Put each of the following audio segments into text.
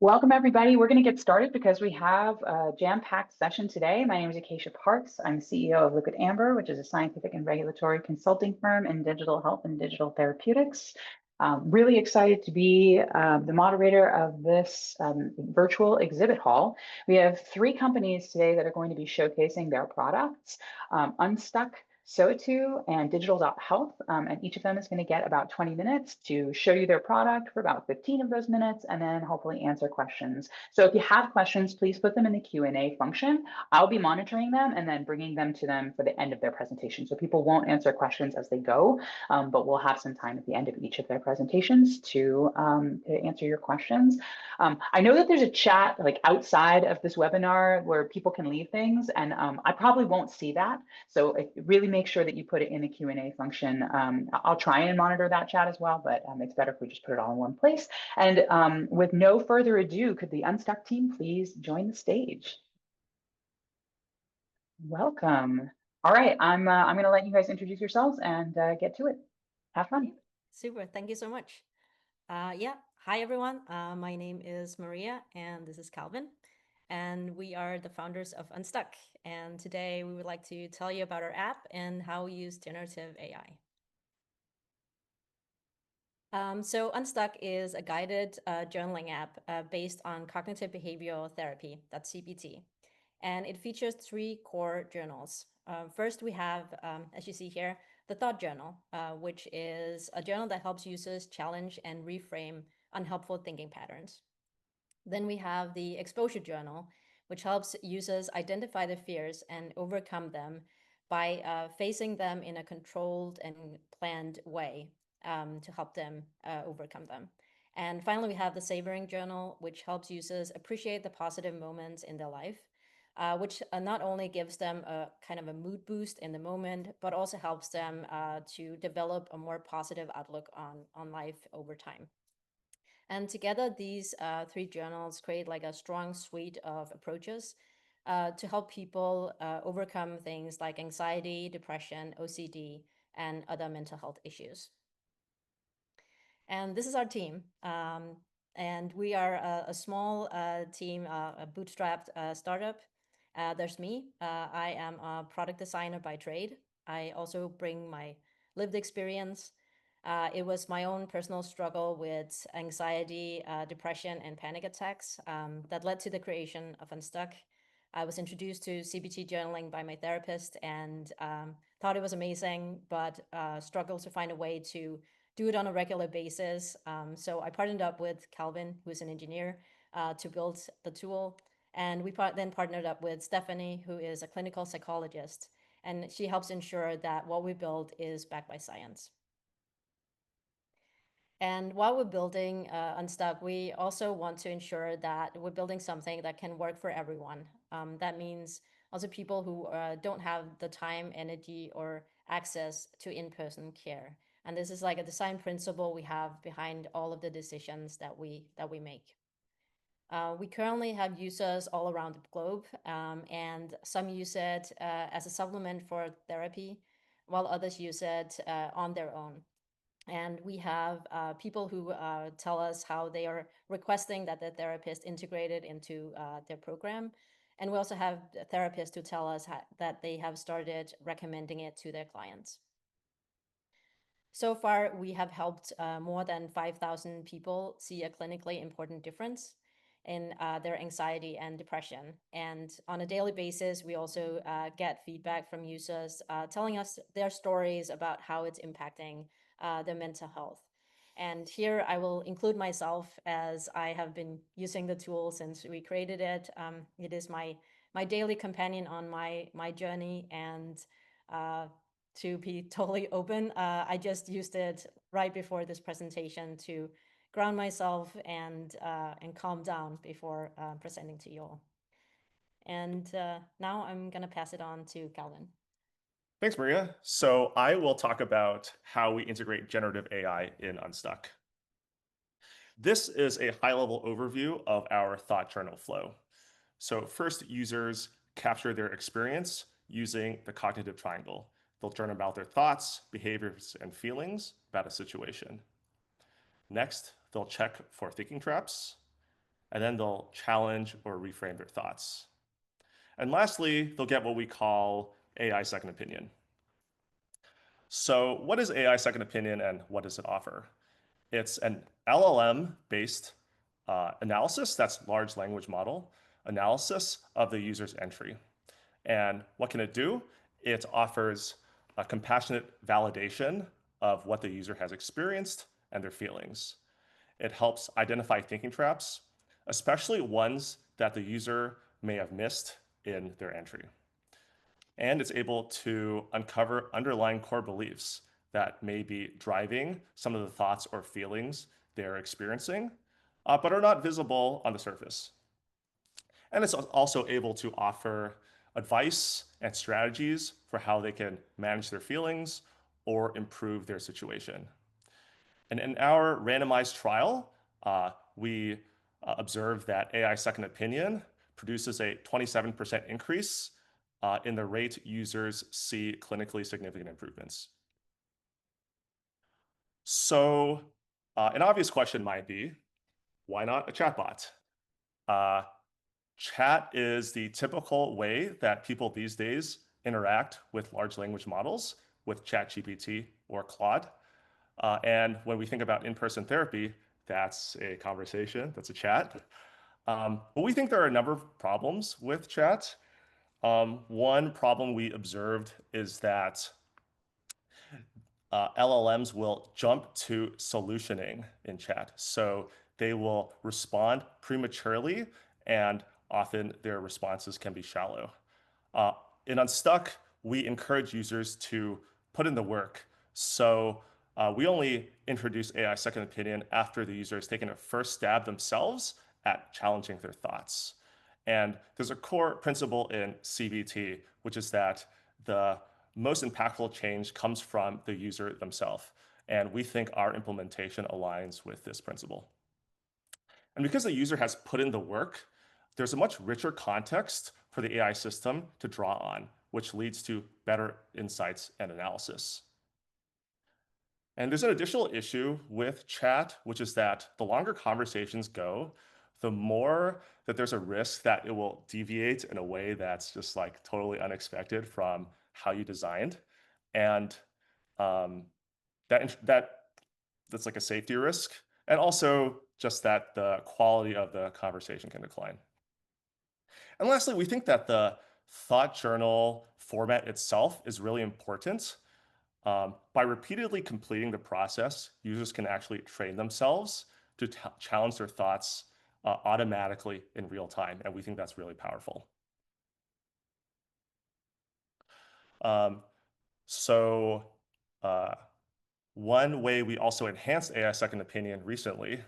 Welcome, everybody. We're going to get started because we have a jam-packed session today. My name is Acacia Parks. I'm CEO of Liquid Amber, which is a scientific and regulatory consulting firm in digital health and digital therapeutics. Really excited to be the moderator of this virtual exhibit hall. We have three companies today that are going to be showcasing their products, Unstuck, So2, and Digital.health. And each of them is going to get about 20 minutes to show you their product for about 15 of those minutes, and then hopefully answer questions. So if you have questions, please put them in the Q&A function. I'll be monitoring them and then bringing them to them for the end of their presentation. So people won't answer questions as they go, but we'll have some time at the end of each of their presentations to answer your questions. I know that there's a chat like outside of this webinar where people can leave things, and I probably won't see that. So really make sure that you put it in the Q&A function. I'll try and monitor that chat as well, but it's better if we just put it all in one place. And with no further ado, could the Unstuck team please join the stage? Welcome. All right, I'm going to let you guys introduce yourselves and get to it. Have fun. Super. Thank you so much. Hi, everyone. My name is Maria, and this is Calvin. And we are the founders of Unstuck. And today we would like to tell you about our app and how we use generative AI. So Unstuck is a guided journaling app based on cognitive behavioral therapy, that's CBT. And it features three core journals. First, we have, as you see here, the Thought Journal, which is a journal that helps users challenge and reframe unhelpful thinking patterns. Then we have the Exposure Journal, which helps users identify their fears and overcome them by facing them in a controlled and planned way to help them overcome them. And finally, we have the Savoring Journal, which helps users appreciate the positive moments in their life, which not only gives them a kind of a mood boost in the moment, but also helps them to develop a more positive outlook on life over time. And together, these three journals create like a strong suite of approaches to help people overcome things like anxiety, depression, OCD, and other mental health issues. And this is our team. And we are a small team, a bootstrapped startup. There's me. I am a product designer by trade. I also bring my lived experience. It was my own personal struggle with anxiety, depression, and panic attacks that led to the creation of Unstuck. I was introduced to CBT journaling by my therapist and thought it was amazing, but struggled to find a way to do it on a regular basis. So I partnered up with Calvin, who is an engineer, to build the tool. And we then partnered up with Stephanie, who is a clinical psychologist, and she helps ensure that what we build is backed by science. And while we're building Unstuck, we also want to ensure that we're building something that can work for everyone. That means also people who don't have the time, energy, or access to in-person care. And this is like a design principle we have behind all of the decisions that we make. We currently have users all around the globe, and some use it as a supplement for therapy, while others use it on their own. And we have people who tell us how they are requesting that the therapist integrate it into their program. And we also have therapists who tell us that they have started recommending it to their clients. So far, we have helped more than 5,000 people see a clinically important difference in their anxiety and depression. And on a daily basis, we also get feedback from users telling us their stories about how it's impacting their mental health. And here I will include myself, as I have been using the tool since we created it. It is my daily companion on my journey, and to be totally open, I just used it right before this presentation to ground myself and calm down before presenting to you all. And now I'm going to pass it on to Calvin. Thanks, Maria. So I will talk about how we integrate generative AI in Unstuck. This is a high-level overview of our thought journal flow. So first, users capture their experience using the cognitive triangle. They'll journal about their thoughts, behaviors, and feelings about a situation. Next, they'll check for thinking traps. and then they'll challenge or reframe their thoughts. And lastly, they'll get what we call AI second opinion. So what is AI second opinion and what does it offer? It's an LLM-based analysis, that's large language model, analysis of the user's entry. And what can it do? It offers a compassionate validation of what the user has experienced and their feelings. It helps identify thinking traps, especially ones that the user may have missed in their entry. And it's able to uncover underlying core beliefs that may be driving some of the thoughts or feelings they're experiencing, but are not visible on the surface. And it's also able to offer advice and strategies for how they can manage their feelings or improve their situation. And in our randomized trial, we observed that AI second opinion produces a 27% increase in the rate users see clinically significant improvements. So an obvious question might be, why not a chatbot? Chat is the typical way that people these days interact with large language models, with ChatGPT or Claude. And when we think about in-person therapy, that's a conversation, that's a chat. But we think there are a number of problems with chat. One problem we observed is that LLMs will jump to solutioning in chat. So they will respond prematurely, and often their responses can be shallow. In Unstuck, we encourage users to put in the work. So we only introduce AI second opinion after the user has taken a first stab themselves at challenging their thoughts. And there's a core principle in CBT, which is that the most impactful change comes from the user themselves. And we think our implementation aligns with this principle. And because the user has put in the work, there's a much richer context for the AI system to draw on, which leads to better insights and analysis. And there's an additional issue with chat, which is that the longer conversations go, the more that there's a risk that it will deviate in a way that's just like totally unexpected from how you designed. And that's like a safety risk. And also just that the quality of the conversation can decline. And lastly, we think that the thought journal format itself is really important. By repeatedly completing the process, users can actually train themselves to challenge their thoughts automatically in real time. And we think that's really powerful. One way we also enhanced AI second opinion recently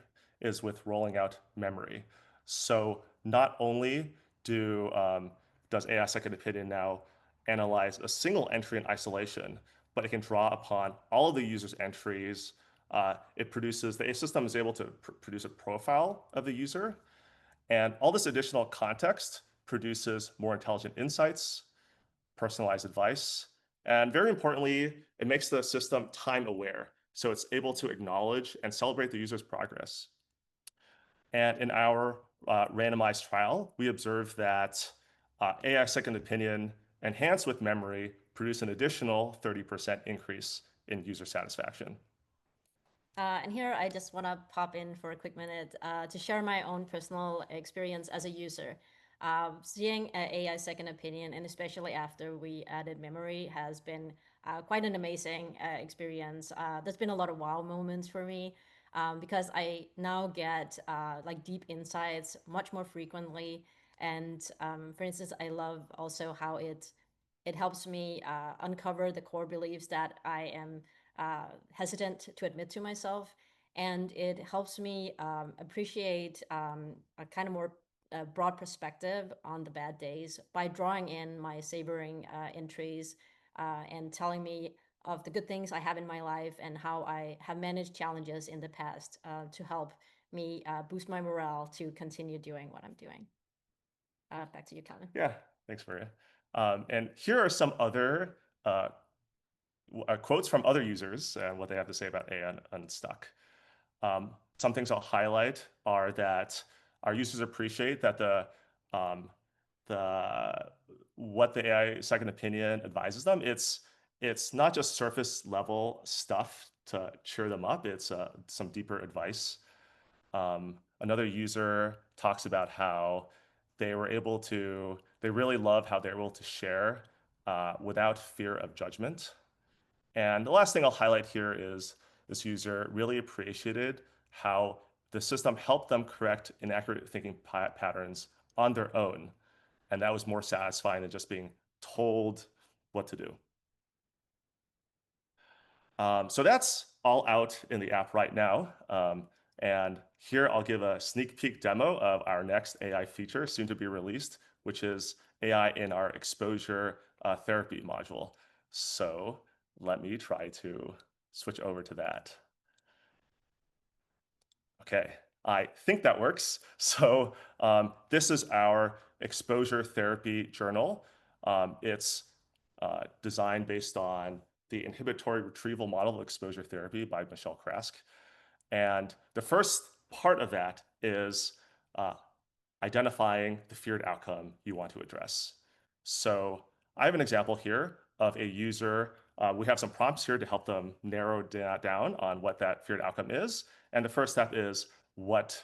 is with rolling out memory. So not only does AI second opinion now analyze a single entry in isolation, but it can draw upon all of the user's entries. The system is able to produce a profile of the user, and all this additional context produces more intelligent insights, personalized advice, and very importantly, it makes the system time aware. So it's able to acknowledge and celebrate the user's progress. And in our randomized trial, we observed that AI second opinion enhanced with memory produced an additional 30% increase in user satisfaction. And here I just want to pop in for a quick minute to share my own personal experience as a user. Seeing AI second opinion, and especially after we added memory, has been quite an amazing experience. There's been a lot of wow moments for me because I now get like deep insights much more frequently. And for instance, I love also how it helps me uncover the core beliefs that I am hesitant to admit to myself. And it helps me appreciate a kind of more broad perspective on the bad days by drawing in my savoring entries and telling me of the good things I have in my life and how I have managed challenges in the past to help me boost my morale to continue doing what I'm doing. Back to you, Calvin. Yeah, thanks, Maria. And here are some other quotes from other users and what they have to say about AI Unstuck. Some things I'll highlight are that our users appreciate that what the AI second opinion advises them, it's not just surface level stuff to cheer them up. It's some deeper advice. Another user talks about how they really love how they're able to share without fear of judgment. And the last thing I'll highlight here is this user really appreciated how the system helped them correct inaccurate thinking patterns on their own. And that was more satisfying than just being told what to do. So that's all out in the app right now. And here I'll give a sneak peek demo of our next AI feature soon to be released, which is AI in our exposure therapy module. So let me try to switch over to that. Okay, I think that works. So this is our exposure therapy journal. It's designed based on the inhibitory retrieval model of exposure therapy by Michelle Krask. And the first part of that is identifying the feared outcome you want to address. So I have an example here of a user. We have some prompts here to help them narrow down on what that feared outcome is. And the first step is what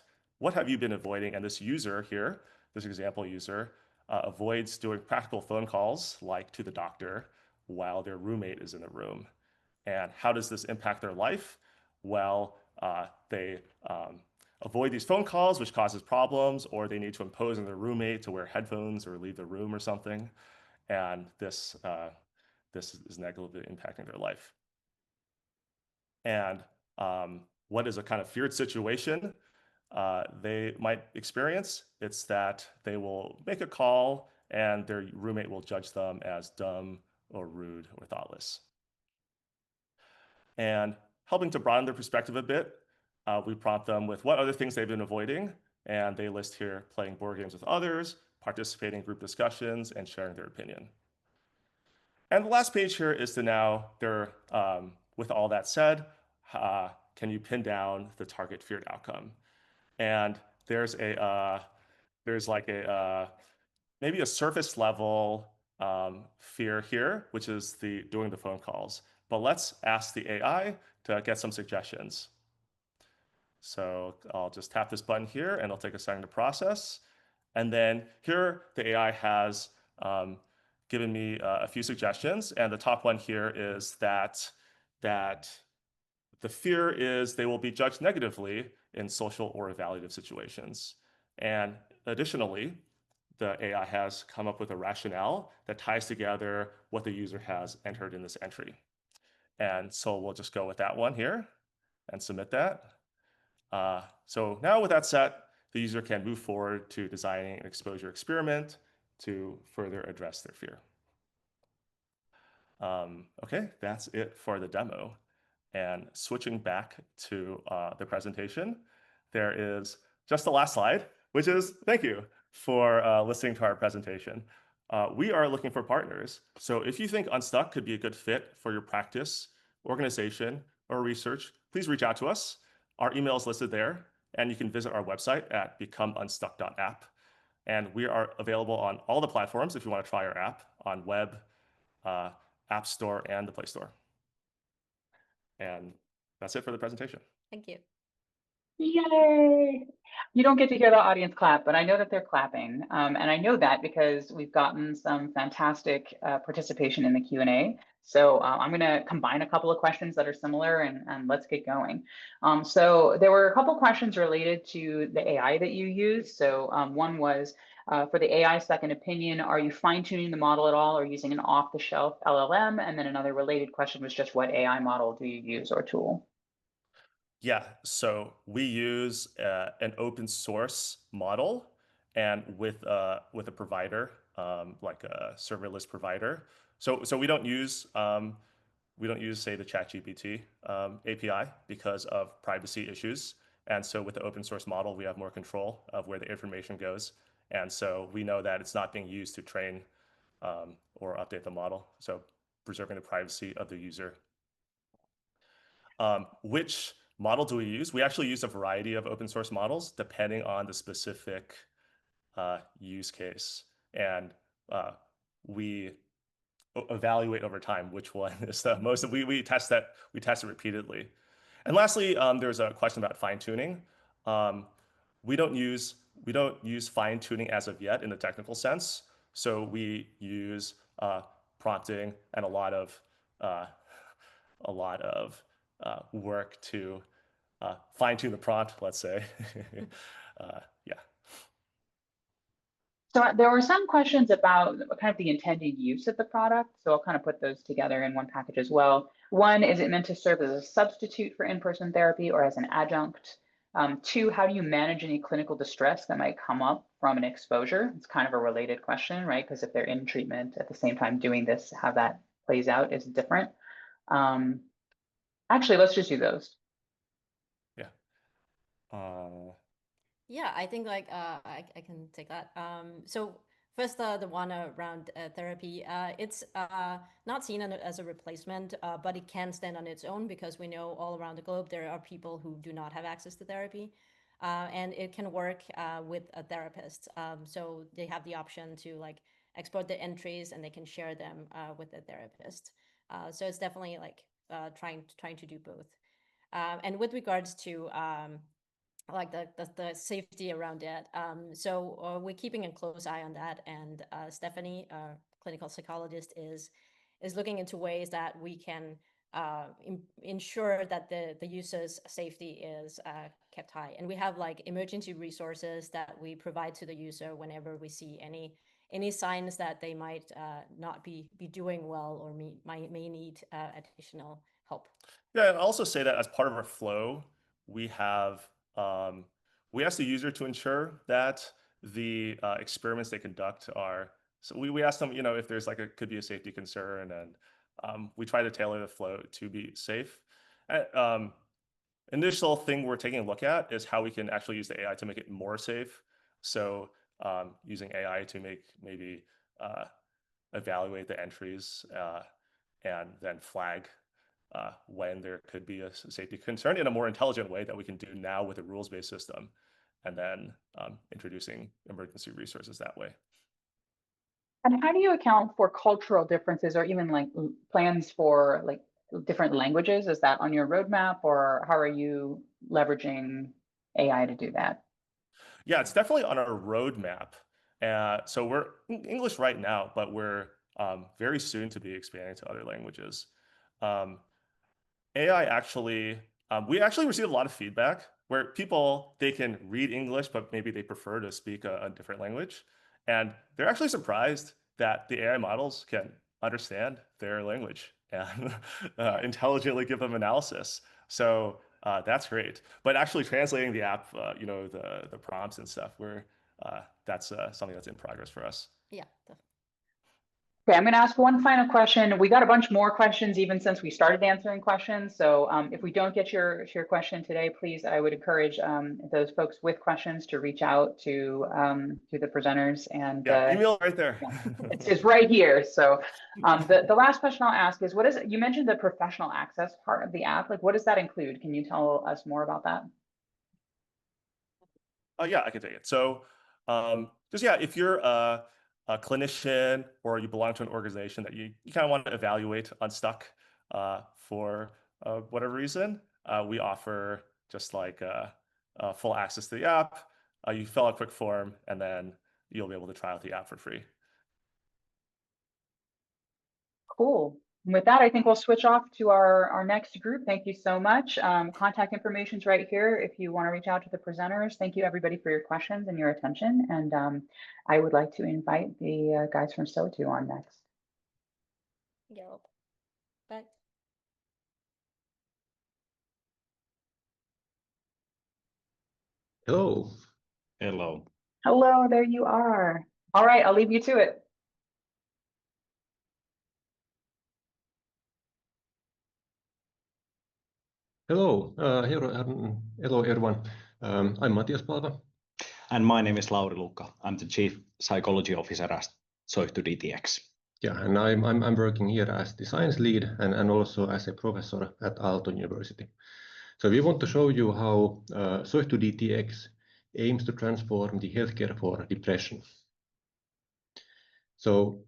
have you been avoiding? And this user here, this example user, avoids doing practical phone calls like to the doctor while their roommate is in the room. And how does this impact their life? Well, they avoid these phone calls, which causes problems, or they need to impose on their roommate to wear headphones or leave the room or something. And this is negatively impacting their life. And what is a kind of feared situation they might experience? It's that they will make a call and their roommate will judge them as dumb or rude or thoughtless. And helping to broaden their perspective a bit, we prompt them with what other things they've been avoiding. And they list here playing board games with others, participating in group discussions, and sharing their opinion. And the last page here is to now, with all that said, can you pin down the target feared outcome? And there's like maybe a surface level fear here, which is doing the phone calls. But let's ask the AI to get some suggestions. So I'll just tap this button here and it'll take a second to process. And then here the AI has given me a few suggestions. And the top one here is that the fear is they will be judged negatively in social or evaluative situations. And additionally, the AI has come up with a rationale that ties together what the user has entered in this entry. And so we'll just go with that one here and submit that. So now with that set, the user can move forward to designing an exposure experiment to further address their fear. Okay, that's it for the demo. And switching back to the presentation, there is just the last slide, which is thank you for listening to our presentation. We are looking for partners. So if you think Unstuck could be a good fit for your practice, organization, or research, please reach out to us. Our email is listed there, and you can visit our website at becomeunstuck.app. And we are available on all the platforms if you want to try our app on web, App Store, and the Play Store. And that's it for the presentation. Thank you. Yay! You don't get to hear the audience clap, but I know that they're clapping. And I know that because we've gotten some fantastic participation in the Q&A. So I'm going to combine a couple of questions that are similar and let's get going. So there were a couple questions related to the AI that you use. So one was for the AI second opinion, are you fine-tuning the model at all or using an off-the-shelf LLM? And then another related question was just what AI model do you use or tool? Yeah, so we use an open source model and with a provider, like a serverless provider. So we don't use say the ChatGPT API because of privacy issues. And so with the open source model, we have more control of where the information goes. And so we know that it's not being used to train or update the model. So preserving the privacy of the user. Which model do we use? We actually use a variety of open source models depending on the specific use case. And we evaluate over time which one is the most. We test it repeatedly. And lastly, there's a question about fine tuning. We don't use fine tuning as of yet in the technical sense. So we use prompting and a lot of work to fine tune the prompt, let's say. Yeah. So there were some questions about kind of the intended use of the product. So I'll kind of put those together in one package as well. One, is it meant to serve as a substitute for in-person therapy or as an adjunct? Two, how do you manage any clinical distress that might come up from an exposure? It's kind of a related question, right? Because if they're in treatment at the same time doing this, how that plays out is different. Actually, let's just do those. Yeah. Yeah, I think like I can take that. So first, the one around therapy, it's not seen as a replacement, but it can stand on its own because we know all around the globe there are people who do not have access to therapy, and it can work with a therapist. So they have the option to like export the entries and they can share them with the therapist. So it's definitely like trying to do both. And with regards to like the safety around it. So we're keeping a close eye on that. And Stephanie, our clinical psychologist, is looking into ways that we can ensure that the user's safety is kept high. And we have like emergency resources that we provide to the user whenever we see any signs that they might not be doing well or may need additional help. Yeah, and I'll also say that as part of our flow, we have we ask the user to ensure that the experiments they conduct are. So we ask them, if there's like could be a safety concern, and we try to tailor the flow to be safe. Initial thing we're taking a look at is how we can actually use the AI to make it more safe. So using AI to maybe evaluate the entries and then flag when there could be a safety concern in a more intelligent way that we can do now with a rules-based system, and then introducing emergency resources that way. And how do you account for cultural differences or even like plans for like different languages? Is that on your roadmap, or how are you leveraging AI to do that? Yeah, it's definitely on our roadmap. So we're in English right now, but we're very soon to be expanding to other languages. AI actually, we actually received a lot of feedback where people, they can read English, but maybe they prefer to speak a different language. And they're actually surprised that the AI models can understand their language and intelligently give them analysis. So that's great. But actually translating the app, the prompts and stuff, that's something that's in progress for us. Yeah, definitely. Okay, I'm going to ask one final question. We got a bunch more questions even since we started answering questions. So if we don't get your question today, please, I would encourage those folks with questions to reach out to the presenters. And email right there. It's right here. So the last question I'll ask is, you mentioned the professional access part of the app. Like, what does that include? Can you tell us more about that? Yeah, I can take it. So if you're a clinician or you belong to an organization that you kind of want to evaluate Unstuck for whatever reason, we offer just like full access to the app. You fill out a quick form, and then you'll be able to try out the app for free. Cool. And with that, I think we'll switch off to our next group. Thank you so much. Contact information is right here if you want to reach out to the presenters. Thank you, everybody, for your questions and your attention. And I would like to invite the guys from SOTU on next. Yep. Bye. Hello. Hello. Hello, there you are. All right, I'll leave you to it. Hello. Hello, everyone. I'm Matias Palva. And my name is Lauri Lukka. I'm the Chief Psychology Officer at SOTU DTX. Yeah, and I'm working here as the science lead and also as a professor at Aalto University. So we want to show you how Soihtu-DTX aims to transform the healthcare for depression. So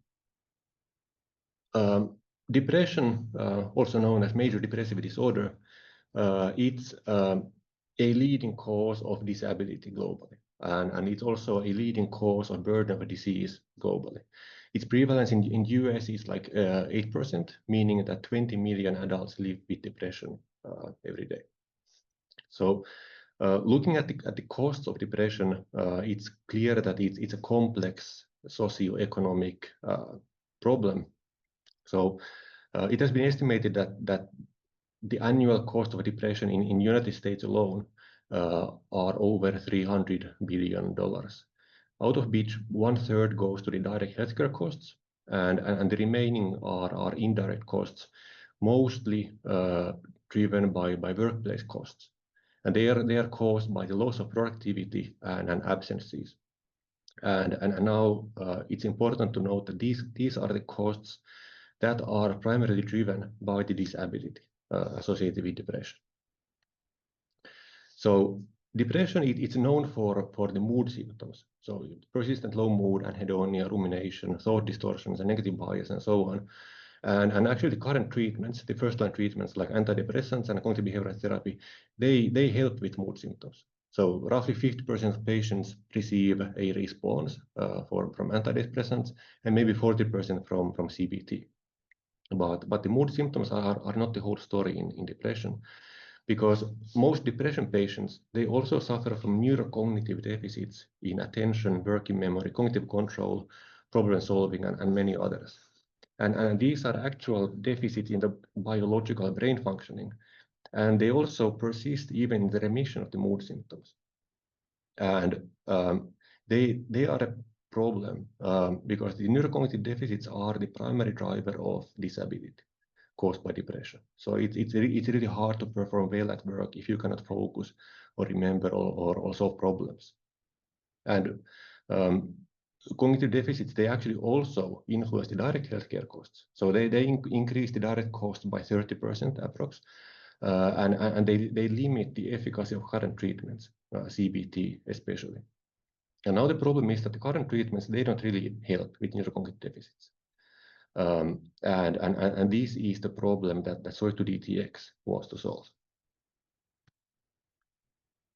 depression, also known as major depressive disorder, it's a leading cause of disability globally. And it's also a leading cause of burden of disease globally. Its prevalence in US is like 8%, meaning that 20 million adults live with depression every day. So looking at the costs of depression, it's clear that it's a complex socioeconomic problem. So it has been estimated that the annual cost of depression in United States alone are over $300 billion, out of which 1/3 goes to the direct healthcare costs, and the remaining are indirect costs, mostly driven by workplace costs. And they are caused by the loss of productivity and absences. And now it's important to note that these are the costs that are primarily driven by the disability associated with depression. So depression, it's known for the mood symptoms. So persistent low mood, anhedonia, rumination, thought distortions, and negative bias, and so on. And actually the current treatments, the first-line treatments like antidepressants and cognitive behavioral therapy, they help with mood symptoms. So roughly 50% of patients receive a response from antidepressants, and maybe 40% from CBT. But the mood symptoms are not the whole story in depression, because most depression patients, they also suffer from neurocognitive deficits in attention, working memory, cognitive control, problem solving, and many others. And these are actual deficits in the biological brain functioning, and they also persist even in the remission of the mood symptoms. And they are a problem because the neurocognitive deficits are the primary driver of disability caused by depression. So it's really hard to perform well at work if you cannot focus or remember or solve problems. And cognitive deficits, they actually also influence the direct healthcare costs. So they increase the direct cost by 30% approx, and they limit the efficacy of current treatments, CBT especially. And now the problem is that the current treatments, they don't really help with neurocognitive deficits. And this is the problem that Soihtu-DTX was to solve.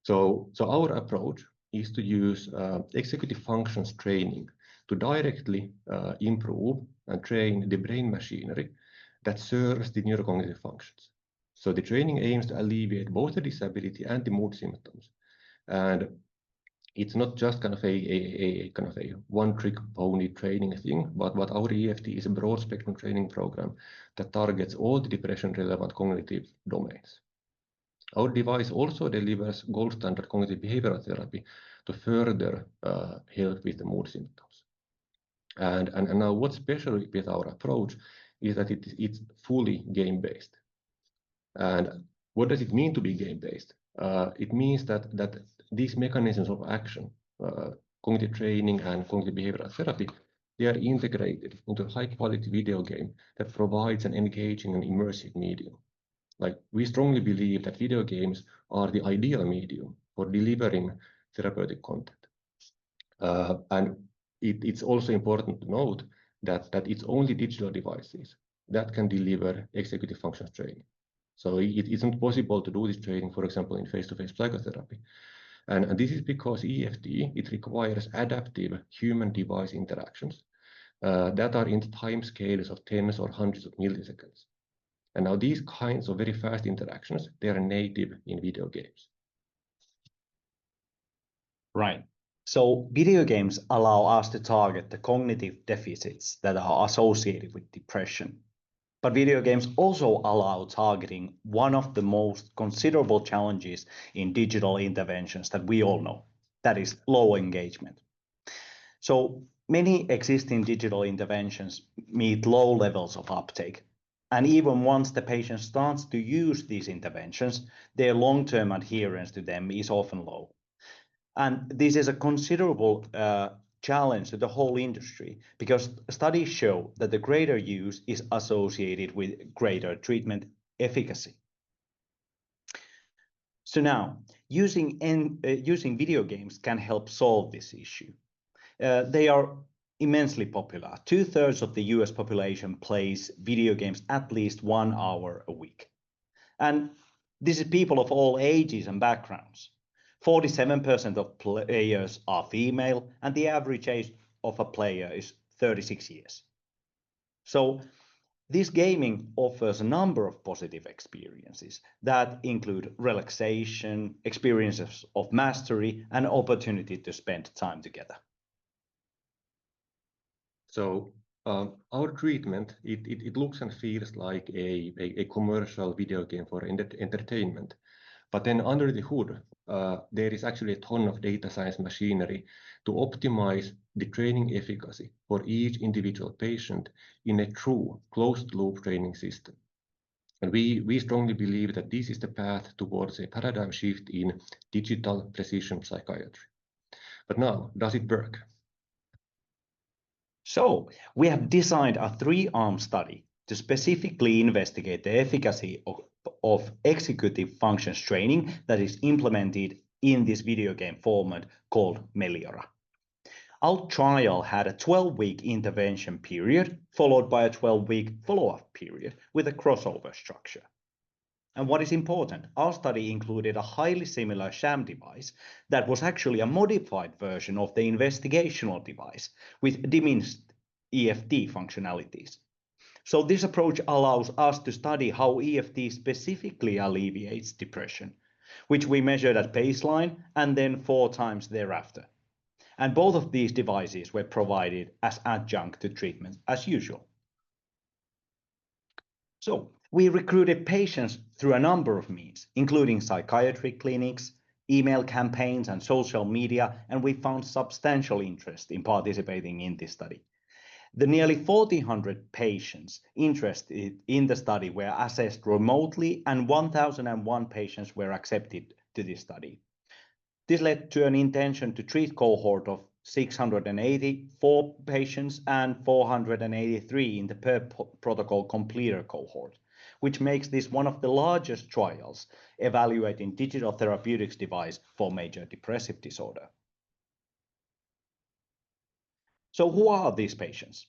So our approach is to use executive functions training to directly improve and train the brain machinery that serves the neurocognitive functions. So the training aims to alleviate both the disability and the mood symptoms. And it's not just kind of a one-trick pony training thing, but our EFT is a broad spectrum training program that targets all the depression-relevant cognitive domains. Our device also delivers gold standard cognitive behavioral therapy to further help with the mood symptoms. And now what's special with our approach is that it's fully game-based. And what does it mean to be game-based? It means that these mechanisms of action, cognitive training and cognitive behavioral therapy, they are integrated into a high-quality video game that provides an engaging and immersive medium. Like, we strongly believe that video games are the ideal medium for delivering therapeutic content. And it's also important to note that it's only digital devices that can deliver executive functions training. So it isn't possible to do this training, for example, in face-to-face psychotherapy. And this is because EFT, it requires adaptive human-device interactions that are in time scales of tens or hundreds of milliseconds. And now these kinds of very fast interactions, they are native in video games. Right. So video games allow us to target the cognitive deficits that are associated with depression. But video games also allow targeting one of the most considerable challenges in digital interventions that we all know, that is low engagement. So many existing digital interventions meet low levels of uptake. And even once the patient starts to use these interventions, their long-term adherence to them is often low. And this is a considerable challenge to the whole industry, because studies show that the greater use is associated with greater treatment efficacy. So now, using video games can help solve this issue. They are immensely popular. 2/3 of the US population plays video games at least 1 hour a week. And this is people of all ages and backgrounds. 47% of players are female, and the average age of a player is 36 years. So this gaming offers a number of positive experiences that include relaxation, experiences of mastery, and opportunity to spend time together. So our treatment, it looks and feels like a commercial video game for entertainment. But then under the hood, there is actually a ton of data science machinery to optimize the training efficacy for each individual patient in a true closed-loop training system. And we strongly believe that this is the path towards a paradigm shift in digital precision psychiatry. But now, does it work? So we have designed a 3-arm study to specifically investigate the efficacy of executive functions training that is implemented in this video game format called Meliora. Our trial had a 12-week intervention period followed by a 12-week follow-up period with a crossover structure. And what is important, our study included a highly similar sham device that was actually a modified version of the investigational device with diminished EFT functionalities. So this approach allows us to study how EFT specifically alleviates depression, which we measured at baseline and then 4 times thereafter. And both of these devices were provided as adjunct to treatment as usual. So we recruited patients through a number of means, including psychiatry clinics, email campaigns, and social media, and we found substantial interest in participating in this study. The nearly 1,400 patients interested in the study were assessed remotely, and 1,001 patients were accepted to this study. This led to an intention to treat cohort of 684 patients and 483 in the per protocol completer cohort, which makes this one of the largest trials evaluating digital therapeutics device for major depressive disorder. So who are these patients?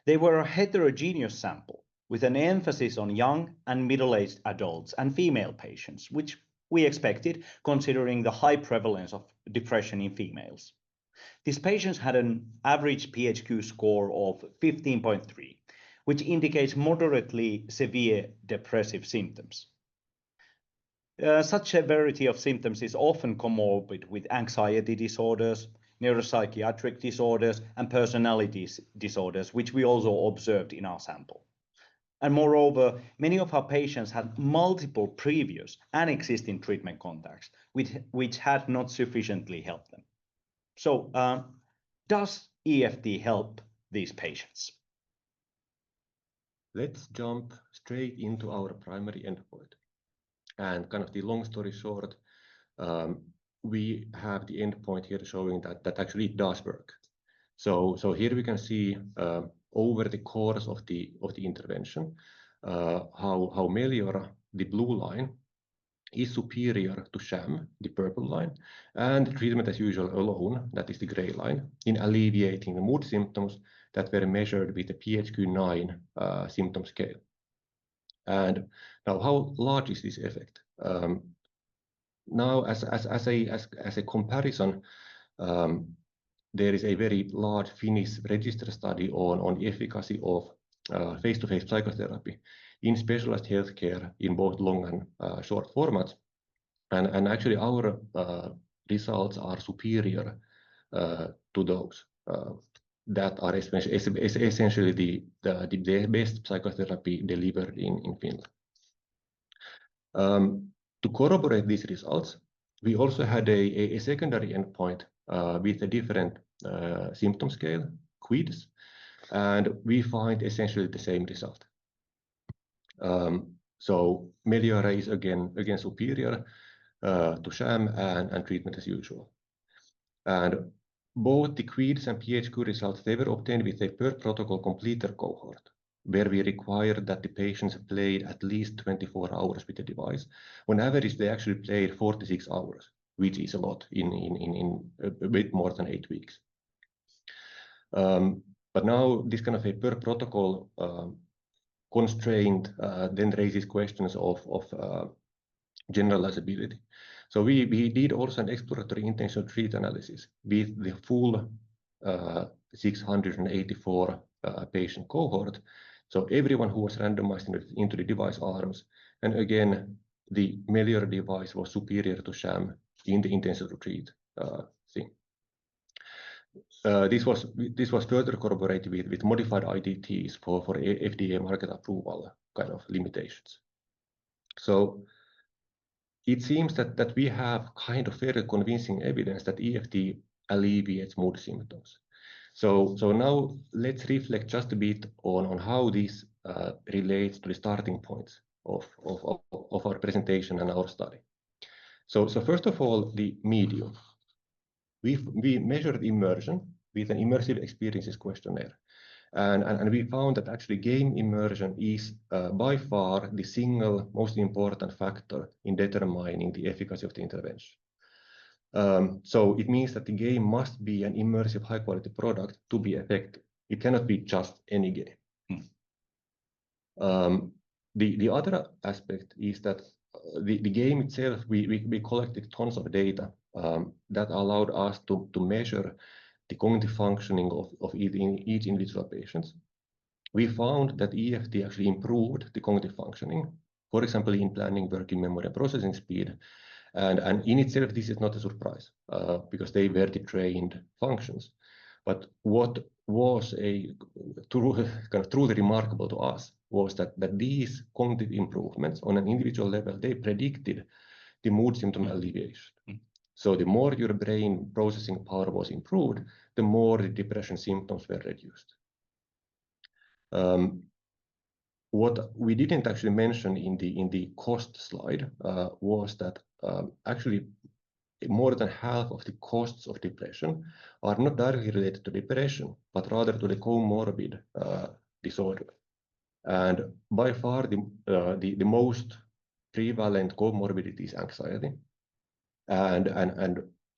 They were a heterogeneous sample with an emphasis on young and middle-aged adults and female patients, which we expected considering the high prevalence of depression in females. These patients had an average PHQ score of 15.3, which indicates moderately severe depressive symptoms. Such severity of symptoms is often comorbid with anxiety disorders, neuropsychiatric disorders, and personality disorders, which we also observed in our sample. And moreover, many of our patients had multiple previous and existing treatment contacts, which had not sufficiently helped them. So, does EFT help these patients? Let's jump straight into our primary endpoint. And kind of the long story short, we have the endpoint here showing that actually it does work. So here we can see over the course of the intervention how Meliora, the blue line, is superior to sham, the purple line, and treatment as usual alone, that is the gray line, in alleviating the mood symptoms that were measured with the PHQ-9 symptom scale. And now, how large is this effect? Now, as a comparison, there is a very large Finnish register study on efficacy of face-to-face psychotherapy in specialized healthcare in both long and short formats. And actually our results are superior to those that are essentially the best psychotherapy delivered in Finland. To corroborate these results, we also had a secondary endpoint with a different symptom scale, QIDS, and we find essentially the same result. So Meliora is again superior to sham and treatment as usual. And both the QIDS and PHQ results, they were obtained with a per protocol completer cohort. where we required that the patients played at least 24 hours with the device. On average, they actually played 46 hours, which is a lot in a bit more than 8 weeks. But now this kind of a per protocol constraint then raises questions of generalizability. So we did also an exploratory intention to treat analysis with the full 684 patient cohort. So everyone who was randomized into the device arms, and again, the Melior device was superior to sham in the intention to treat thing. This was further corroborated with modified IDTs for FDA market approval kind of limitations. So it seems that we have kind of very convincing evidence that EFT alleviates mood symptoms. So now let's reflect just a bit on how this relates to the starting points of our presentation and our study. So first of all, the medium. We measured immersion with an immersive experiences questionnaire. And we found that actually game immersion is by far the single most important factor in determining the efficacy of the intervention. So it means that the game must be an immersive high-quality product to be effective. It cannot be just any game. The other aspect is that the game itself, we collected tons of data that allowed us to measure the cognitive functioning of each individual patient. We found that EFT actually improved the cognitive functioning, for example, in planning, working memory, and processing speed. And in itself, this is not a surprise because they were the trained functions. But what was truly remarkable to us was that these cognitive improvements on an individual level, they predicted the mood symptom alleviation. So the more your brain processing power was improved, the more the depression symptoms were reduced. What we didn't actually mention in the cost slide was that actually more than half of the costs of depression are not directly related to depression, but rather to the comorbid disorder. And by far the most prevalent comorbidity is anxiety. And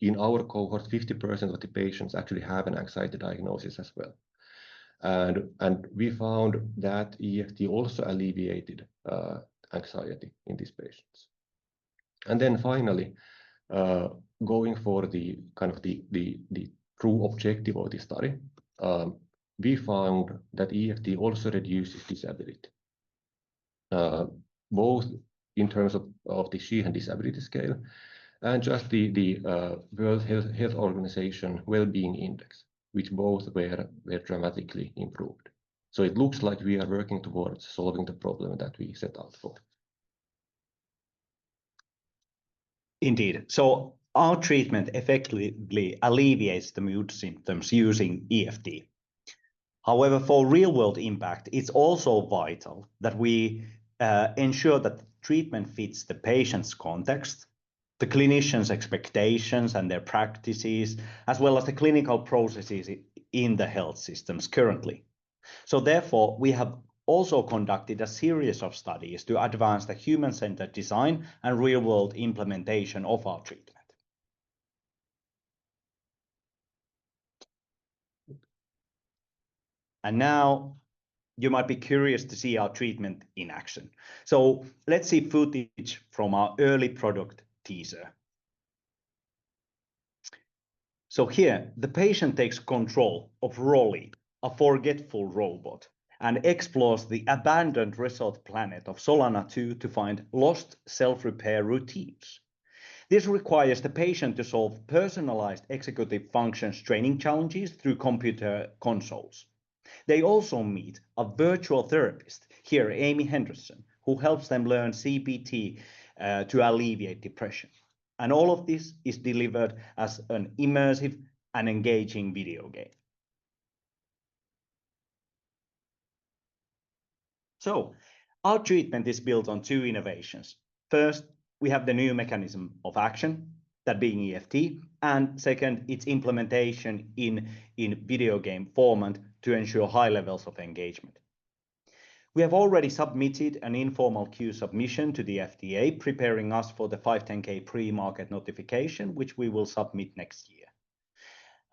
in our cohort, 50% of the patients actually have an anxiety diagnosis as well. And we found that EFT also alleviated anxiety in these patients. And then finally, going for the kind of the true objective of the study, we found that EFT also reduces disability, both in terms of the Sheehan Disability Scale and just the World Health Organization Well-being Index, which both were dramatically improved. So it looks like we are working towards solving the problem that we set out for. Indeed. So our treatment effectively alleviates the mood symptoms using EFT. However, for real-world impact, it's also vital that we ensure that the treatment fits the patient's context, the clinician's expectations and their practices, as well as the clinical processes in the health systems currently. So therefore, we have also conducted a series of studies to advance the human-centered design and real-world implementation of our treatment. And now you might be curious to see our treatment in action. So let's see footage from our early product teaser. So here, the patient takes control of Rolly, a forgetful robot, and explores the abandoned resort planet of Solana 2 to find lost self-repair routines. This requires the patient to solve personalized executive functions training challenges through computer consoles. They also meet a virtual therapist, here Amy Henderson, who helps them learn CBT to alleviate depression. And all of this is delivered as an immersive and engaging video game. So our treatment is built on two innovations. First, we have the new mechanism of action, that being EFT, and second, its implementation in video game format to ensure high levels of engagement. We have already submitted an informal Q submission to the FDA, preparing us for the 510(k) pre-market notification, which we will submit next year.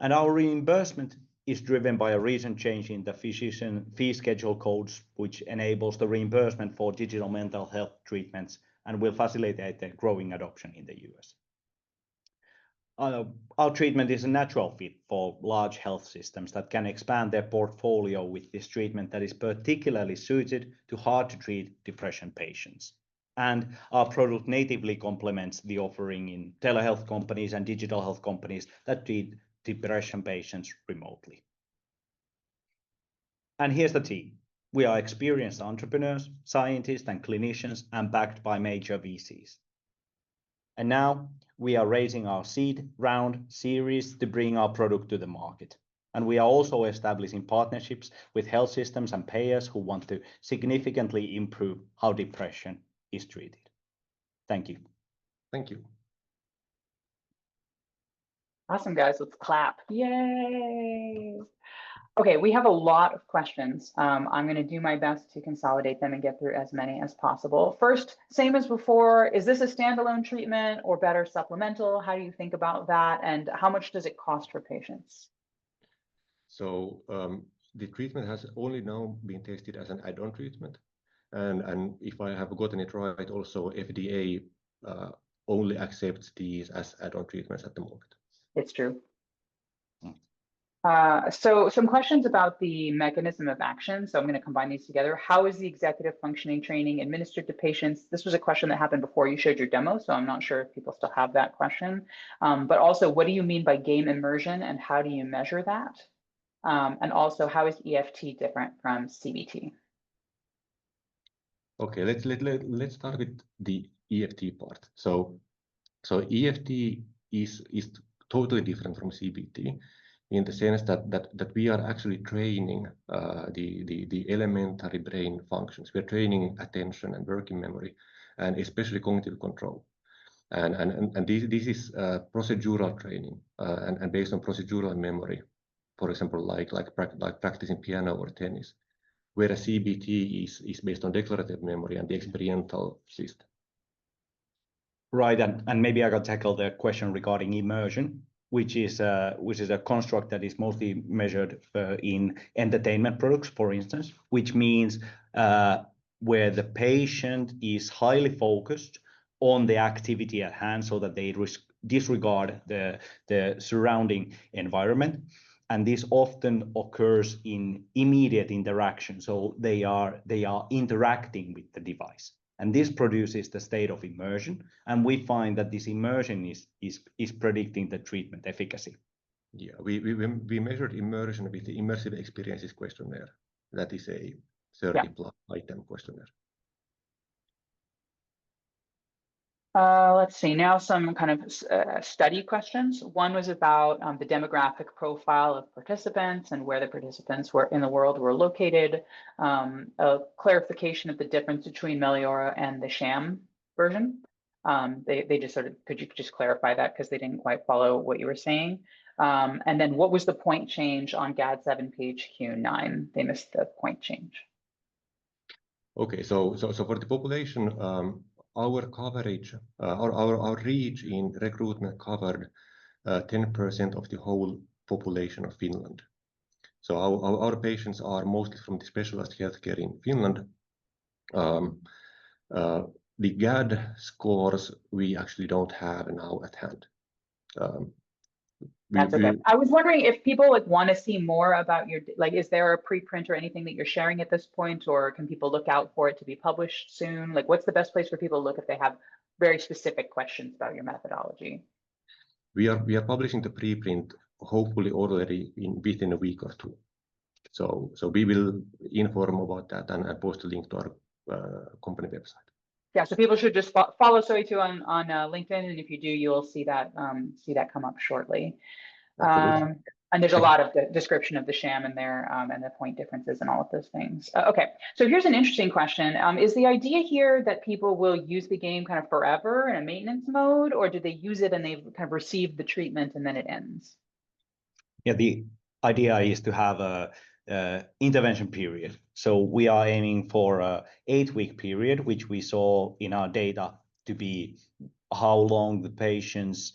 And our reimbursement is driven by a recent change in the physician fee schedule codes, which enables the reimbursement for digital mental health treatments and will facilitate the growing adoption in the US. Our treatment is a natural fit for large health systems that can expand their portfolio with this treatment that is particularly suited to hard-to-treat depression patients. And our product natively complements the offering in telehealth companies and digital health companies that treat depression patients remotely. And here's the team. We are experienced entrepreneurs, scientists, and clinicians, and backed by major VCs. And now we are raising our seed round series to bring our product to the market. And we are also establishing partnerships with health systems and payers who want to significantly improve how depression is treated. Thank you. Thank you. Awesome, guys. Let's clap. Yay. Okay, we have a lot of questions. I'm going to do my best to consolidate them and get through as many as possible. First, same as before, is this a standalone treatment or better supplemental? How do you think about that? And how much does it cost for patients? So the treatment has only now been tested as an add-on treatment. And if I have gotten it right, also FDA only accepts these as add-on treatments at the moment. It's true. So some questions about the mechanism of action. So I'm going to combine these together. How is the executive functioning training administered to patients? This was a question that happened before you showed your demo, so I'm not sure if people still have that question. But also, what do you mean by game immersion and how do you measure that? And also, how is EFT different from CBT? Okay, let's start with the EFT part. So EFT is totally different from CBT. In the sense that we are actually training the elementary brain functions. We're training attention and working memory, and especially cognitive control. And this is procedural training and based on procedural memory. For example, like practicing piano or tennis, whereas CBT is based on declarative memory and the experiential system. Right, and maybe I can tackle the question regarding immersion, which is a construct that is mostly measured in entertainment products, for instance, which means where the patient is highly focused on the activity at hand so that they disregard the surrounding environment. And this often occurs in immediate interaction. So they are interacting with the device. And this produces the state of immersion. And we find that this immersion is predicting the treatment efficacy. Yeah, we measured immersion with the Immersive Experiences questionnaire. That is a 30+ item questionnaire. Let's see, now some kind of study questions. One was about the demographic profile of participants and where the participants were in the world were located. A clarification of the difference between Meliora and the sham version. They just could you just clarify that because they didn't quite follow what you were saying? And then what was the point change on GAD-7 page Q9? They missed the point change. Okay, so for the population, our coverage, our reach in recruitment covered 10% of the whole population of Finland. So our patients are mostly from the specialized healthcare in Finland. The GAD scores we actually don't have now at hand. That's okay. I was wondering if people want to see more about your, is there a preprint or anything that you're sharing at this point, or can people look out for it to be published soon? What's the best place for people to look if they have very specific questions about your methodology? We are publishing the preprint hopefully already within a week or two. So we will inform about that and post a link to our company website. Yeah, so people should just follow Soitu on LinkedIn, and if you do, you'll see that come up shortly. And there's a lot of the description of the sham in there and the point differences and all of those things. Okay, so here's an interesting question. Is the idea here that people will use the game kind of forever in a maintenance mode, or do they use it and they've kind of received the treatment and then it ends? Yeah, the idea is to have intervention period. So we are aiming for a 8-week period, which we saw in our data to be how long the patients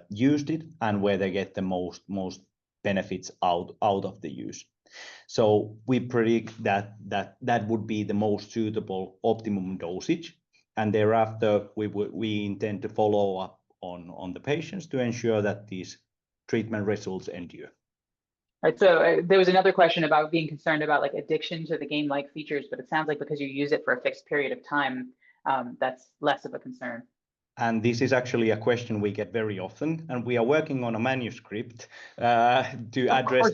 used it and where they get the most benefits out of the use. So we predict that would be the most suitable optimum dosage, and thereafter we intend to follow up on the patients to ensure that these treatment results endure. Right, so there was another question about being concerned about like addiction to the game-like features, but it sounds like because you use it for a fixed period of time, that's less of a concern. And this is actually a question we get very often, and we are working on a manuscript to address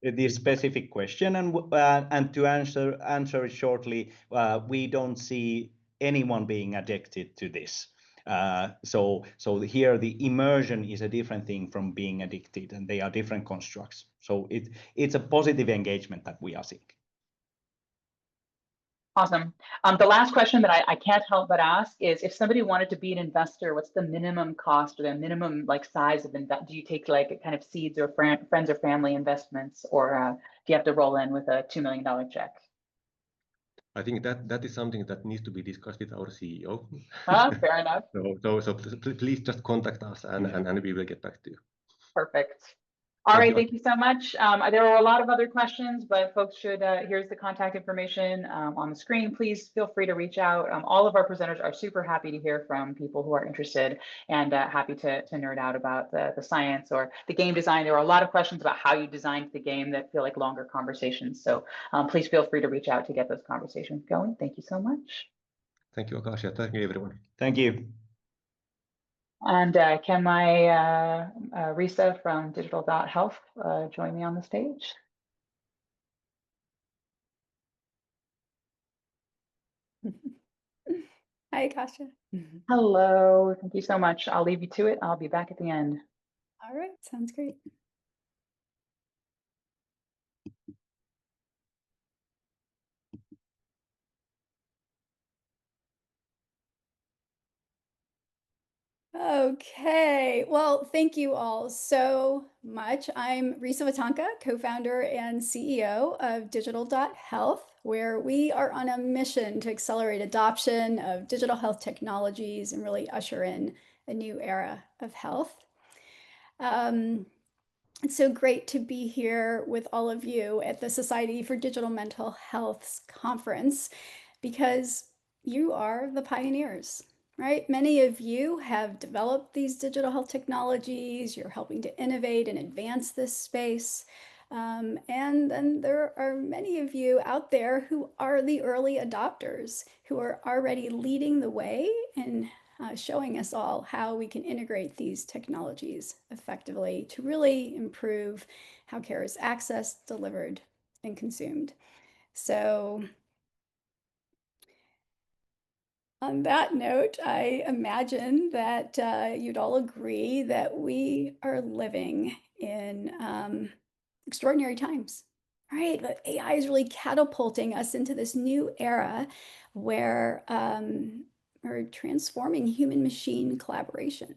this specific question. And to answer it shortly, we don't see anyone being addicted to this. So here the immersion is a different thing from being addicted, and they are different constructs. So it's a positive engagement that we are seeing. Awesome. The last question that I can't help but ask is, if somebody wanted to be an investor, what's the minimum cost or the minimum like size of invest? Do you take like kind of seeds or friends or family investments, or do you have to roll in with a $2 million check? I think that is something that needs to be discussed with our CEO. Fair enough. So please just contact us and we will get back to you. Perfect. All right, thank you so much. There are a lot of other questions, but folks should, here's the contact information on the screen. Please feel free to reach out. All of our presenters are super happy to hear from people who are interested and happy to nerd out about the science or the game design. There are a lot of questions about how you designed the game that feel like longer conversations. So please feel free to reach out to get those conversations going. Thank you so much. Thank you, Akash. Thank you, everyone. Thank you. And can my Risa from Digital.Health join me on the stage? Hi, Akasha. Hello, thank you so much. I'll leave you to it. I'll be back at the end. All right, sounds great. Okay, well, thank you all so much. I'm Risa Vatanka, co-founder and CEO of Digital.Health, where we are on a mission to accelerate adoption of digital health technologies and really usher in a new era of health. It's so great to be here with all of you at the Society for Digital Mental Health's conference, because you are the pioneers. Right? Many of you have developed these digital health technologies. You're helping to innovate and advance this space. And then there are many of you out there who are the early adopters, who are already leading the way and showing us all how we can integrate these technologies effectively to really improve how care is accessed, delivered, and consumed. So on that note, I imagine that you'd all agree that we are living in extraordinary times, right? But AI is really catapulting us into this new era where we're transforming human-machine collaboration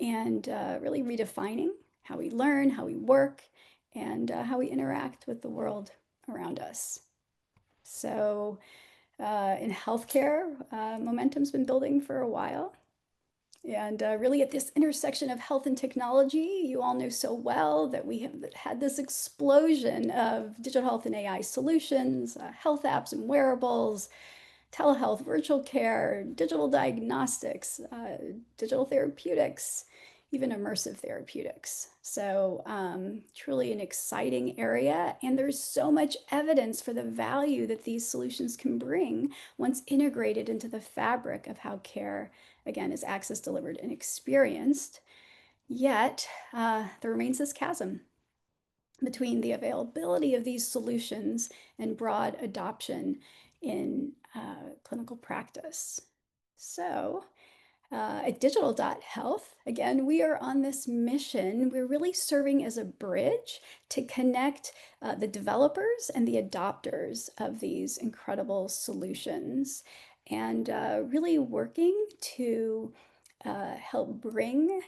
and really redefining how we learn, how we work, and how we interact with the world around us. So in healthcare, momentum's been building for a while. And really at this intersection of health and technology, you all know so well that we have had this explosion of digital health and AI solutions, health apps and wearables, telehealth, virtual care, digital diagnostics, digital therapeutics, even immersive therapeutics. So truly an exciting area. And there's so much evidence for the value that these solutions can bring once integrated into the fabric of how care, again, is accessed, delivered, and experienced. Yet there remains this chasm between the availability of these solutions and broad adoption in clinical practice. So at Digital.Health, again, we are on this mission. We're really serving as a bridge to connect the developers and the adopters of these incredible solutions, and really working to help bring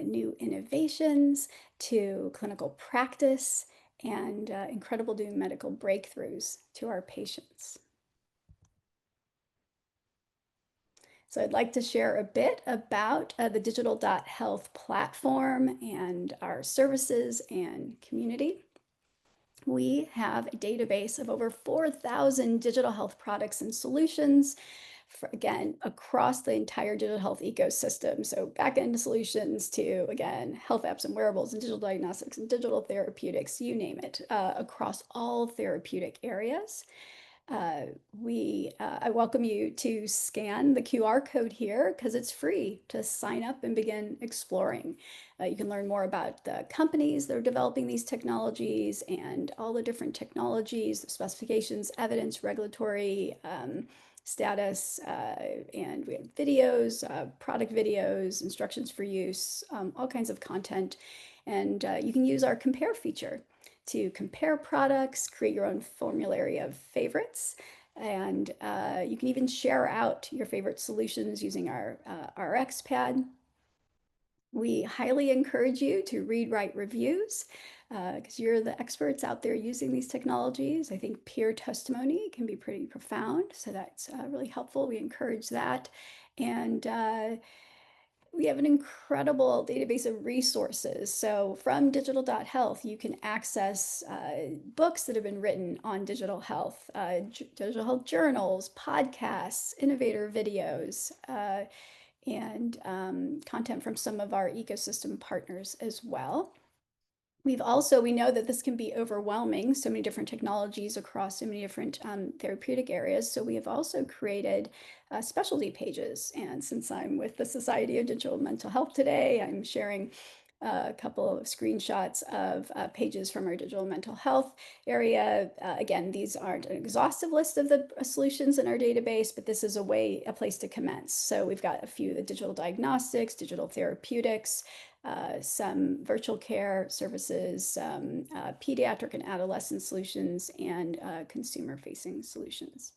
new innovations to clinical practice and incredible new medical breakthroughs to our patients. So I'd like to share a bit about the Digital.Health platform and our services and community. We have a database of over 4,000 digital health products and solutions, again, across the entire digital health ecosystem. So back-end solutions to, again, health apps and wearables and digital diagnostics and digital therapeutics, you name it, across all therapeutic areas. I welcome you to scan the QR code here because it's free to sign up and begin exploring. You can learn more about the companies that are developing these technologies and all the different technologies, the specifications, evidence, regulatory status, and we have videos, product videos, instructions for use, all kinds of content. And you can use our compare feature to compare products, create your own formulary of favorites, and you can even share out your favorite solutions using our RxPad. We highly encourage you to read, write reviews because you're the experts out there using these technologies. I think peer testimony can be pretty profound, so that's really helpful. We encourage that. And we have an incredible database of resources. So from Digital.Health, you can access books that have been written on digital health journals, podcasts, innovator videos, and content from some of our ecosystem partners as well. We know that this can be overwhelming, so many different technologies across so many different therapeutic areas. So we have also created specialty pages. And since I'm with the Society of Digital Mental Health today, I'm sharing a couple of screenshots of pages from our digital mental health area. Again, these aren't an exhaustive list of the solutions in our database, but this is a place to commence. So we've got a few of the digital diagnostics, digital therapeutics, some virtual care services, pediatric and adolescent solutions, and consumer-facing solutions.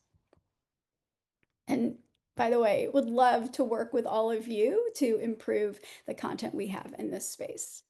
And by the way, would love to work with all of you to improve the content we have in this space.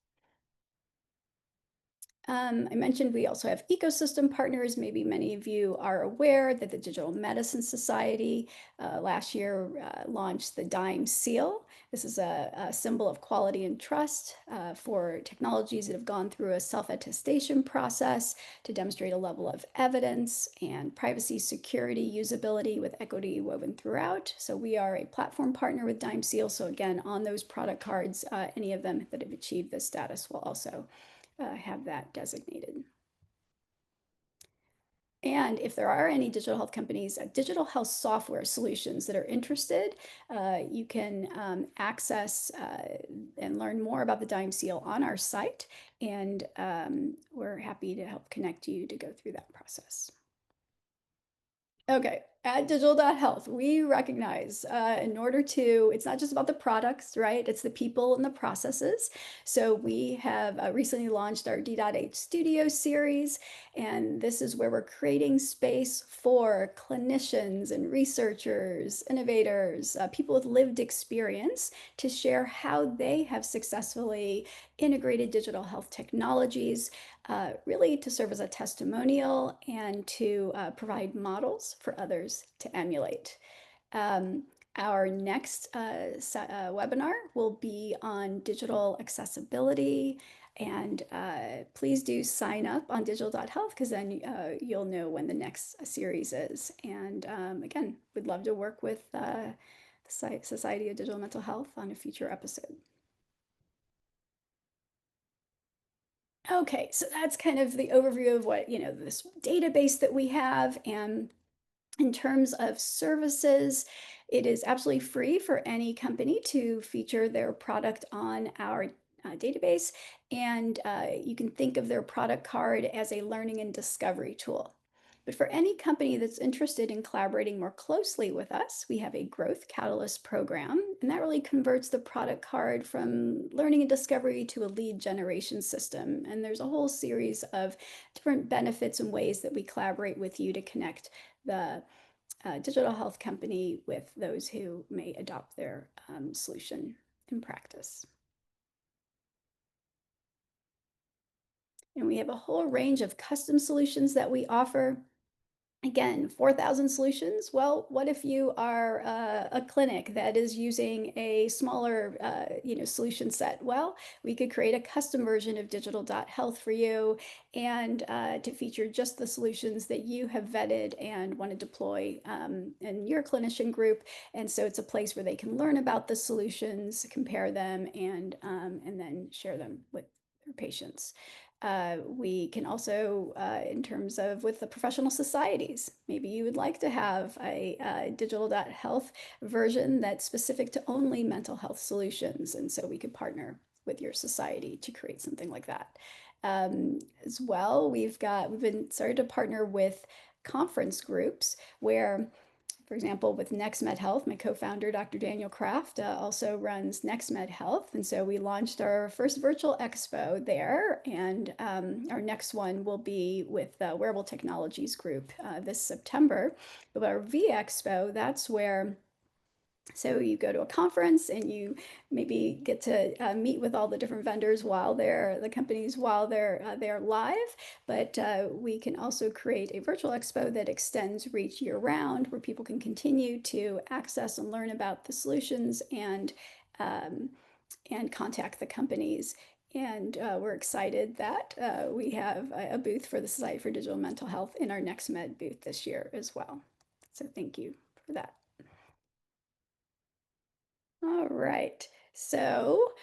I mentioned we also have ecosystem partners. Maybe many of you are aware that the Digital Medicine Society last year launched the DIME Seal. This is a symbol of quality and trust for technologies that have gone through a self-attestation process to demonstrate a level of evidence and privacy, security, usability with equity woven throughout. So we are a platform partner with DIME Seal. So again, on those product cards, any of them that have achieved this status will also have that designated. And if there are any digital health companies, digital health software solutions that are interested, you can access and learn more about the DIME Seal on our site. And we're happy to help connect you to go through that process. Okay, at Digital.Health, we recognize it's not just about the products, right? It's the people and the processes. So we have recently launched our D.H Studio series, and this is where we're creating space for clinicians and researchers, innovators, people with lived experience to share how they have successfully integrated digital health technologies, really to serve as a testimonial and to provide models for others to emulate. Our next webinar will be on digital accessibility, and please do sign up on Digital.Health because then you'll know when the next series is. And again, we'd love to work with the Society of Digital Mental Health on a future episode. Okay, so that's kind of the overview of what, this database that we have. And in terms of services, it is absolutely free for any company to feature their product on our database. And you can think of their product card as a learning and discovery tool. But for any company that's interested in collaborating more closely with us, we have a Growth Catalyst program, and that really converts the product card from learning and discovery to a lead generation system. And there's a whole series of different benefits and ways that we collaborate with you to connect the digital health company with those who may adopt their solution in practice. And we have a whole range of custom solutions that we offer. Again, 4,000 solutions. Well, what if you are a clinic that is using a smaller, solution set? Well, we could create a custom version of digital.health for you and to feature just the solutions that you have vetted and want to deploy in your clinician group. And so it's a place where they can learn about the solutions, compare them, and then share them with their patients. We can also, in terms of with the professional societies, maybe you would like to have a digital.health version that's specific to only mental health solutions. And so we could partner with your society to create something like that. As well, we've been started to partner with conference groups where, for example, with NextMed Health, my co-founder, Dr. Daniel Kraft, also runs NextMed Health. And so we launched our first virtual expo there. And our next one will be with the Wearable Technologies Group this September. But our V Expo, that's where so you go to a conference and you maybe get to meet with all the different vendors the companies while they're live. But we can also create a virtual expo that extends reach year round, where people can continue to access and learn about the solutions and contact the companies. And we're excited that we have a booth for the Society for Digital Mental Health in our NextMed booth this year as well. So thank you for that. All right. So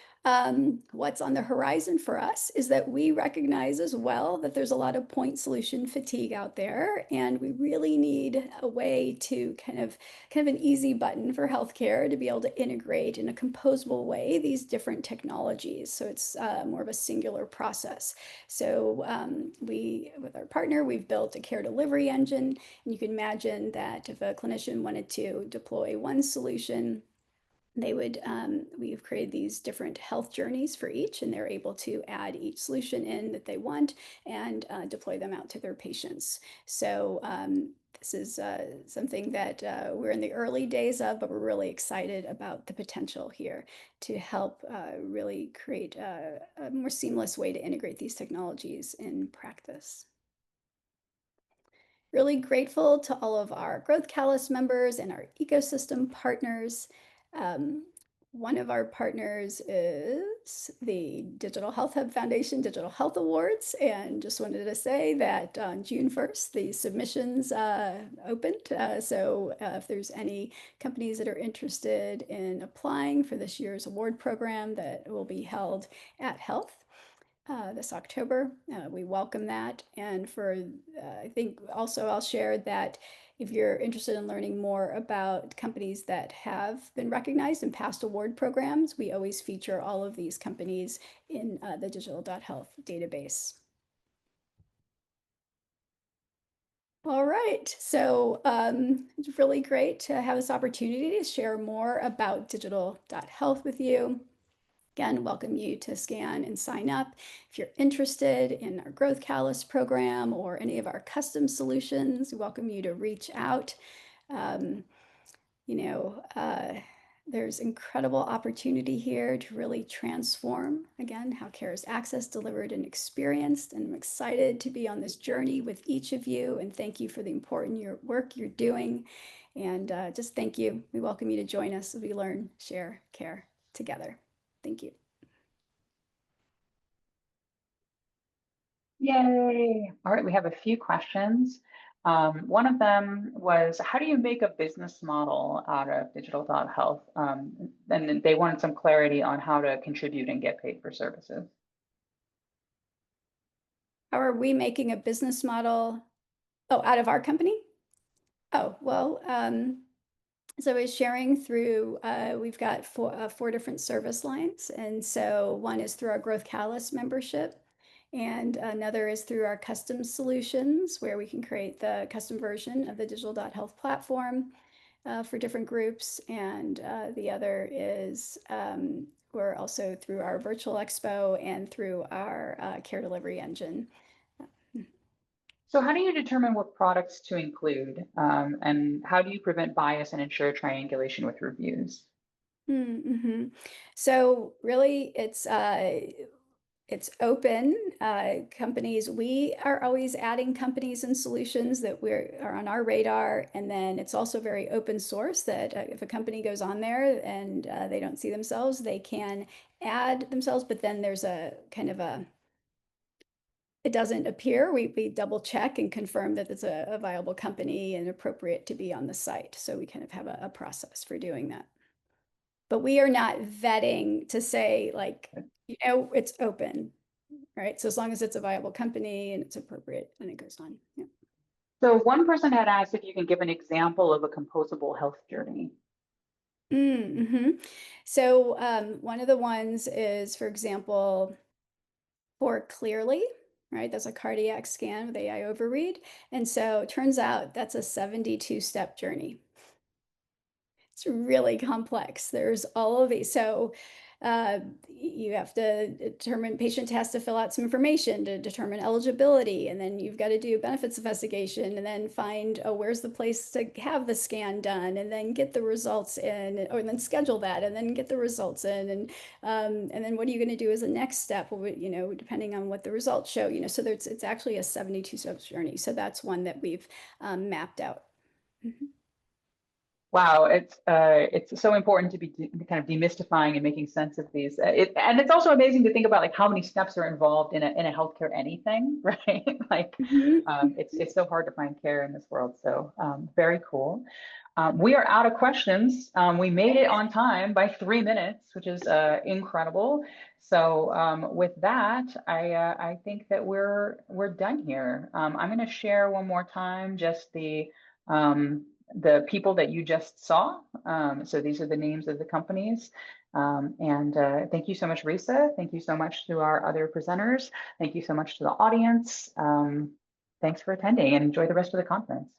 what's on the horizon for us is that we recognize as well that there's a lot of point solution fatigue out there, and we really need a way to kind of an easy button for healthcare to be able to integrate in a composable way these different technologies. So it's more of a singular process. So with our partner, we've built a care delivery engine, and you can imagine that if a clinician wanted to deploy one solution, we've created these different health journeys for each, and they're able to add each solution in that they want and deploy them out to their patients. So this is something that we're in the early days of, but we're really excited about the potential here to help really create a more seamless way to integrate these technologies in practice. Really grateful to all of our Growth Catalyst members and our ecosystem partners. One of our partners is the Digital Health Hub Foundation Digital Health Awards, and just wanted to say that on June 1st, the submissions opened. So if there's any companies that are interested in applying for this year's award program that will be held at Health this October, we welcome that. And I think also I'll share that if you're interested in learning more about companies that have been recognized in past award programs, we always feature all of these companies in the digital.health database. All right, so it's really great to have this opportunity to share more about digital.health with you. Again, welcome you to scan and sign up. If you're interested in our Growth Catalyst program or any of our custom solutions, we welcome you to reach out. There's incredible opportunity here to really transform, again, how care is accessed, delivered, and experienced. And I'm excited to be on this journey with each of you. And thank you for the important work you're doing. And just thank you. We welcome you to join us as we learn, share, care together. Thank you. Yay. All right, we have a few questions. One of them was, how do you make a business model out of digital.health? And they wanted some clarity on how to contribute and get paid for services. How are we making a business model? Oh, out of our company? Oh, well, so I was sharing through, we've got four different service lines. And so one is through our Growth Catalyst membership, and another is through our custom solutions, where we can create the custom version of the digital.health platform for different groups. And the other is we're also through our virtual expo and through our care delivery engine. So how do you determine what products to include? And how do you prevent bias and ensure triangulation with reviews? So really, it's open. Companies, we are always adding companies and solutions that are on our radar. And then it's also very open source that if a company goes on there and they don't see themselves, they can add themselves. But then there's a kind of it doesn't appear. We double check and confirm that it's a viable company and appropriate to be on the site. So we kind of have a process for doing that. But we are not vetting to say, like, it's open, right? So as long as it's a viable company and it's appropriate, then it goes on. Yeah. So one person had asked if you can give an example of a composable health journey. So one of the ones is, for example, for Clearly, right? That's a cardiac scan with AI overread. And so it turns out that's a 72-step journey. It's really complex. There's all of these. So you have to determine, patient has to fill out some information to determine eligibility. And then you've got to do a benefits investigation and then find, where's the place to have the scan done, and then get the results in, or then schedule that and then get the results in. And then what are you going to do as a next step? Well, depending on what the results show, so it's actually a 72-step journey. So that's one that we've mapped out. Wow, it's so important to be kind of demystifying and making sense of these. And it's also amazing to think about like how many steps are involved in a healthcare anything, right? Like it's so hard to find care in this world. So very cool. We are out of questions. We made it on time by 3 minutes, which is incredible. So with that, I think that we're done here. I'm going to share one more time just the people that you just saw. So these are the names of the companies. And thank you so much, Risa. Thank you so much to our other presenters. Thank you so much to the audience. Thanks for attending and enjoy the rest of the conference.